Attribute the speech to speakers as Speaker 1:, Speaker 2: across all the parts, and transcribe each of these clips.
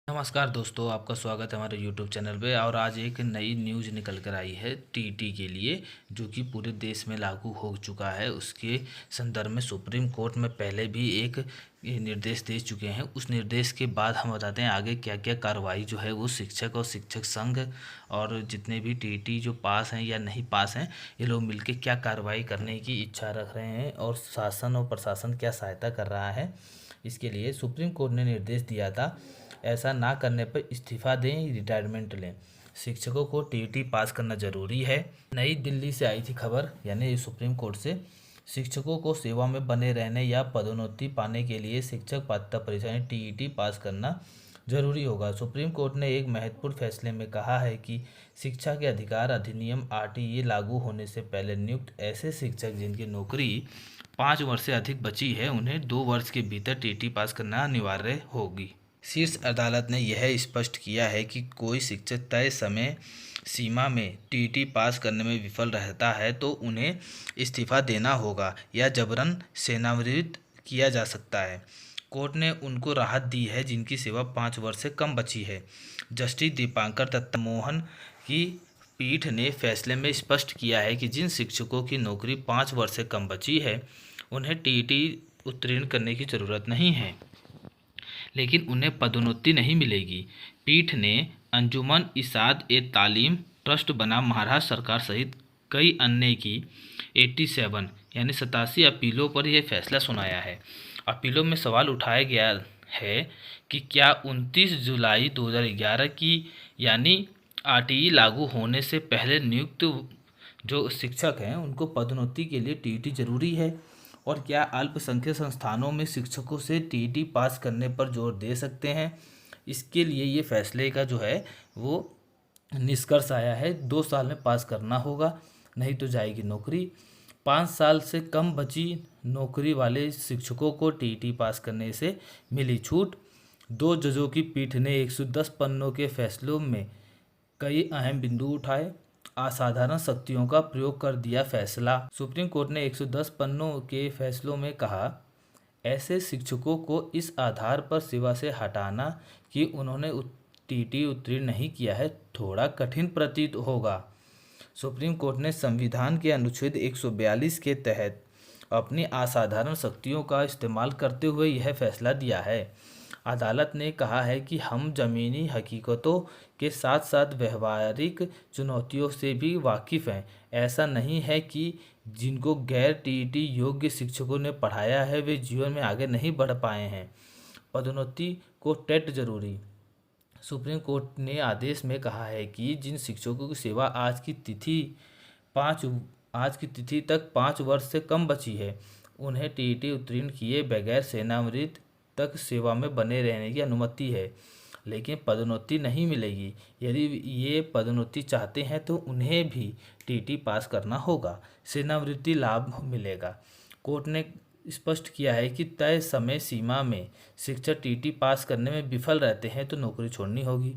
Speaker 1: नमस्कार दोस्तों, आपका स्वागत है हमारे यूट्यूब चैनल पे। और आज एक नई न्यूज़ निकल कर आई है टीईटी के लिए, जो कि पूरे देश में लागू हो चुका है। उसके संदर्भ में सुप्रीम कोर्ट में पहले भी एक निर्देश दे चुके हैं। उस निर्देश के बाद हम बताते हैं आगे क्या क्या कार्रवाई जो है वो शिक्षक और शिक्षक संघ और जितने भी टीईटी जो पास हैं या नहीं पास हैं, ये लोग मिलकर क्या कार्रवाई करने की इच्छा रख रहे हैं और शासन और प्रशासन क्या सहायता कर रहा है। इसके लिए सुप्रीम कोर्ट ने निर्देश दिया था, ऐसा ना करने पर इस्तीफा दें, रिटायरमेंट लें। शिक्षकों को टीईटी पास करना जरूरी है। नई दिल्ली से आई थी खबर, यानी सुप्रीम कोर्ट से। शिक्षकों को सेवा में बने रहने या पदोन्नति पाने के लिए शिक्षक पात्रता परीक्षा टीईटी पास करना जरूरी होगा। सुप्रीम कोर्ट ने एक महत्वपूर्ण फैसले में कहा है कि शिक्षा के अधिकार अधिनियम आरटीई लागू होने से पहले नियुक्त ऐसे शिक्षक जिनकी नौकरी 5 वर्ष से अधिक बची है, उन्हें 2 वर्ष के भीतर टीईटी पास करना अनिवार्य होगी। शीर्ष अदालत ने यह स्पष्ट किया है कि कोई शिक्षक तय समय सीमा में टीईटी पास करने में विफल रहता है तो उन्हें इस्तीफा देना होगा या जबरन सेवानिवृत्त किया जा सकता है। कोर्ट ने उनको राहत दी है जिनकी सेवा 5 वर्ष से कम बची है। जस्टिस दीपांकर दत्ता मोहन की पीठ ने फैसले में स्पष्ट किया है कि जिन शिक्षकों की नौकरी 5 वर्ष से कम बची है, उन्हें टीईटी उत्तीर्ण करने की जरूरत नहीं है, लेकिन उन्हें पदोन्नति नहीं मिलेगी। पीठ ने अंजुमन इसाद ए तालीम ट्रस्ट बनाम महाराष्ट्र सरकार सहित कई अन्य की 87 यानी 87 अपीलों पर यह फैसला सुनाया है। अपीलों में सवाल उठाया गया है कि क्या 29 जुलाई 2011 की यानी आरटीई लागू होने से पहले नियुक्त जो शिक्षक हैं उनको पदोन्नति के लिए टीईटी जरूरी है, और क्या अल्पसंख्यक संस्थानों में शिक्षकों से टीईटी पास करने पर जोर दे सकते हैं। इसके लिए ये फैसले का जो है वो निष्कर्ष आया है, 2 साल में पास करना होगा, नहीं तो जाएगी नौकरी। 5 साल से कम बची नौकरी वाले शिक्षकों को टीईटी पास करने से मिली छूट। 2 जजों की पीठ ने 110 पन्नों के फैसलों में कई अहम बिंदु उठाए। असाधारण शक्तियों का प्रयोग कर दिया फैसला। सुप्रीम कोर्ट ने 110 पन्नों के फैसलों में कहा, ऐसे शिक्षकों को इस आधार पर सेवा से हटाना कि उन्होंने टीईटी उत्तीर्ण नहीं किया है, थोड़ा कठिन प्रतीत होगा। सुप्रीम कोर्ट ने संविधान के अनुच्छेद 142 के तहत अपनी असाधारण शक्तियों का इस्तेमाल करते हुए यह फैसला दिया है। अदालत ने कहा है कि हम ज़मीनी हकीकतों के साथ साथ व्यवहारिक चुनौतियों से भी वाकिफ़ हैं। ऐसा नहीं है कि जिनको गैर टीईटी योग्य शिक्षकों ने पढ़ाया है वे जीवन में आगे नहीं बढ़ पाए हैं। पदोन्नति को टेट जरूरी। सुप्रीम कोर्ट ने आदेश में कहा है कि जिन शिक्षकों की सेवा आज की तिथि तक 5 वर्ष से कम बची है, उन्हें टीईटी उत्तीर्ण किए बगैर सेवानिवृत्त तक सेवा में बने रहने की अनुमति है, लेकिन पदोन्नति नहीं मिलेगी। यदि ये पदोन्नति चाहते हैं तो उन्हें भी टीईटी पास करना होगा, सेवानिवृत्ति लाभ मिलेगा। कोर्ट ने स्पष्ट किया है कि तय समय सीमा में शिक्षक टीईटी पास करने में विफल रहते हैं तो नौकरी छोड़नी होगी।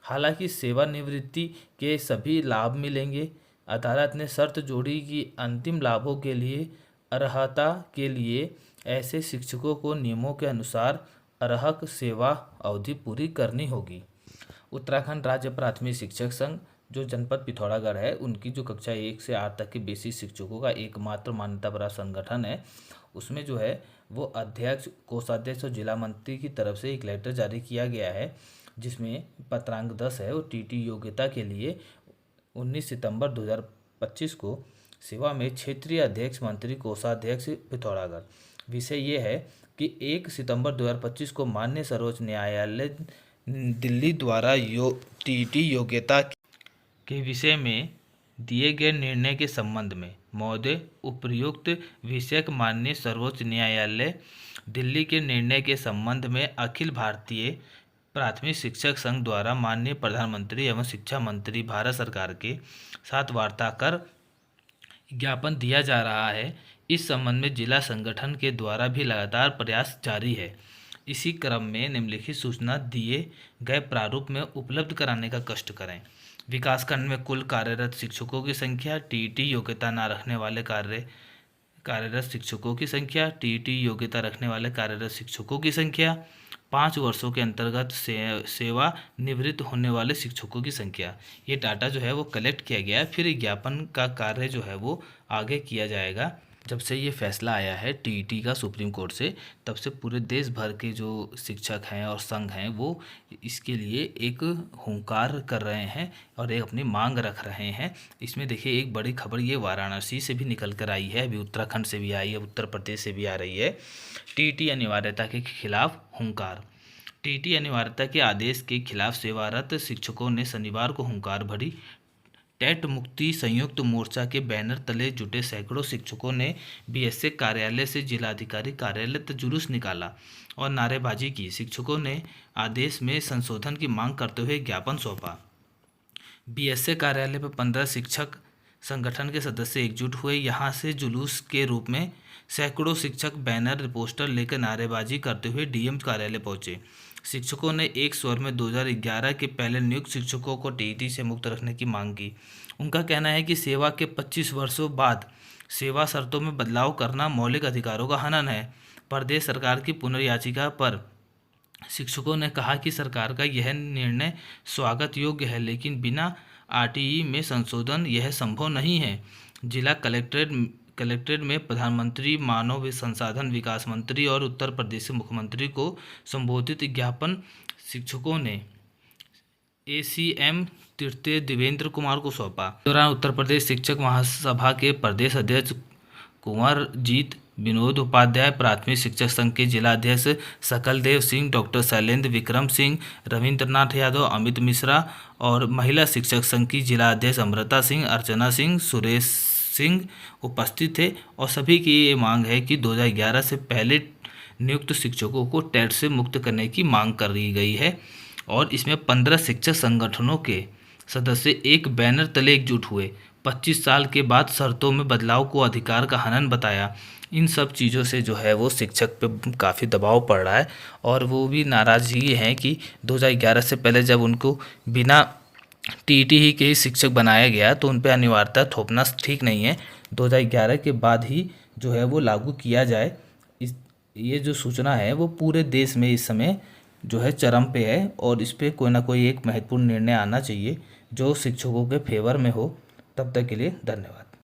Speaker 1: हालांकि सेवानिवृत्ति के सभी लाभ मिलेंगे। अदालत ने शर्त जोड़ी कि अंतिम लाभों के लिए अर्हता के लिए ऐसे शिक्षकों को नियमों के अनुसार अर्हक सेवा अवधि पूरी करनी होगी। उत्तराखंड राज्य प्राथमिक शिक्षक संघ, जो जनपद पिथौरागढ़ है, उनकी जो कक्षा 1 से 8 तक के बेसिक शिक्षकों का एकमात्र मान्यता प्राप्त संगठन है, उसमें जो है वो अध्यक्ष, कोषाध्यक्ष और जिला मंत्री की तरफ से एक लेटर जारी किया गया है, जिसमें पत्रांक 10 है। और टीटी योग्यता के लिए 19 सितंबर 2025 को सेवा में क्षेत्रीय अध्यक्ष, मंत्री, कोषाध्यक्ष पिथौरागढ़। विषय ये है कि 1 सितंबर 2025 को माननीय सर्वोच्च न्यायालय दिल्ली द्वारा टीईटी योग्यता के विषय में दिए गए निर्णय के संबंध में महोदय उपर्युक्त विषयक माननीय सर्वोच्च न्यायालय दिल्ली के निर्णय के संबंध में अखिल भारतीय प्राथमिक शिक्षक संघ द्वारा माननीय प्रधानमंत्री एवं शिक्षा मंत्री भारत सरकार के साथ वार्ता कर ज्ञापन दिया जा रहा है। इस संबंध में जिला संगठन के द्वारा भी लगातार प्रयास जारी है। इसी क्रम में निम्नलिखित सूचना दिए गए प्रारूप में उपलब्ध कराने का कष्ट करें। विकासखंड में कुल कार्यरत शिक्षकों की संख्या, टीईटी योग्यता न रखने वाले कार्यरत शिक्षकों की संख्या, टीईटी योग्यता रखने वाले कार्यरत शिक्षकों की संख्या, 5 वर्षों के अंतर्गत सेवा निवृत्त होने वाले शिक्षकों की संख्या। ये डाटा जो है वो कलेक्ट किया गया है। फिर ज्ञापन का कार्य जो है वो आगे किया जाएगा। जब से ये फैसला आया है टीईटी का सुप्रीम कोर्ट से, तब से पूरे देश भर के जो शिक्षक हैं और संघ हैं वो इसके लिए एक हुंकार कर रहे हैं और एक अपनी मांग रख रहे हैं। इसमें देखिए एक बड़ी खबर ये वाराणसी से भी निकल कर आई है, अभी उत्तराखंड से भी आई है, उत्तर प्रदेश से भी आ रही है। टीईटी अनिवार्यता के खिलाफ हुंकार। टीईटी अनिवार्यता के आदेश के खिलाफ सेवारत शिक्षकों ने शनिवार को हुंकार भरी। टेट मुक्ति संयुक्त मोर्चा के बैनर तले जुटे सैकड़ों शिक्षकों ने बीएसए कार्यालय से जिलाधिकारी कार्यालय तक जुलूस निकाला और नारेबाजी की। शिक्षकों ने आदेश में संशोधन की मांग करते हुए ज्ञापन सौंपा। बीएसए कार्यालय पर 15 शिक्षक संगठन के सदस्य एकजुट हुए। यहां से जुलूस के रूप में सैकड़ों शिक्षक बैनर पोस्टर लेकर नारेबाजी करते हुए डीएम कार्यालय पहुंचे। शिक्षकों ने एक स्वर में 2011 के पहले नियुक्त शिक्षकों को टीईटी से मुक्त रखने की मांग की। उनका कहना है कि सेवा के 25 वर्षों बाद सेवा शर्तों में बदलाव करना मौलिक अधिकारों का हनन है। प्रदेश सरकार की पुनर्याचिका पर शिक्षकों ने कहा कि सरकार का यह निर्णय स्वागत योग्य है, लेकिन बिना आरटीई में संशोधन यह संभव नहीं है। जिला कलेक्ट्रेट में प्रधानमंत्री, मानव संसाधन विकास मंत्री और उत्तर प्रदेश के मुख्यमंत्री को संबोधित ज्ञापन शिक्षकों ने एसीएम तृतीय देवेंद्र कुमार को सौंपा। दौरान उत्तर प्रदेश शिक्षक महासभा के प्रदेश अध्यक्ष कुंवरजीत विनोद उपाध्याय, प्राथमिक शिक्षक संघ के जिला अध्यक्ष सकलदेव सिंह, डॉक्टर शैलेंद्र विक्रम सिंह, रविंद्रनाथ यादव, अमित मिश्रा और महिला शिक्षक संघ की जिला अध्यक्ष अमृता सिंह, अर्चना सिंह, सुरेश सिंह उपस्थित थे। और सभी की ये मांग है कि 2011 से पहले नियुक्त शिक्षकों को टेट से मुक्त करने की मांग करी गई है। और इसमें 15 शिक्षक संगठनों के सदस्य एक बैनर तले एकजुट हुए। 25 साल के बाद शर्तों में बदलाव को अधिकार का हनन बताया। इन सब चीज़ों से जो है वो शिक्षक पे काफ़ी दबाव पड़ रहा है और वो भी नाराज़गी है कि 2011 से पहले जब उनको बिना टीईटी ही के ही शिक्षक बनाया गया तो उन पर अनिवार्यता थोपना ठीक नहीं है। 2011 के बाद ही जो है वो लागू किया जाए। ये जो सूचना है वो पूरे देश में इस समय जो है चरम पे है और इस पर कोई ना कोई एक महत्वपूर्ण निर्णय आना चाहिए जो शिक्षकों के फेवर में हो। तब तक के लिए धन्यवाद।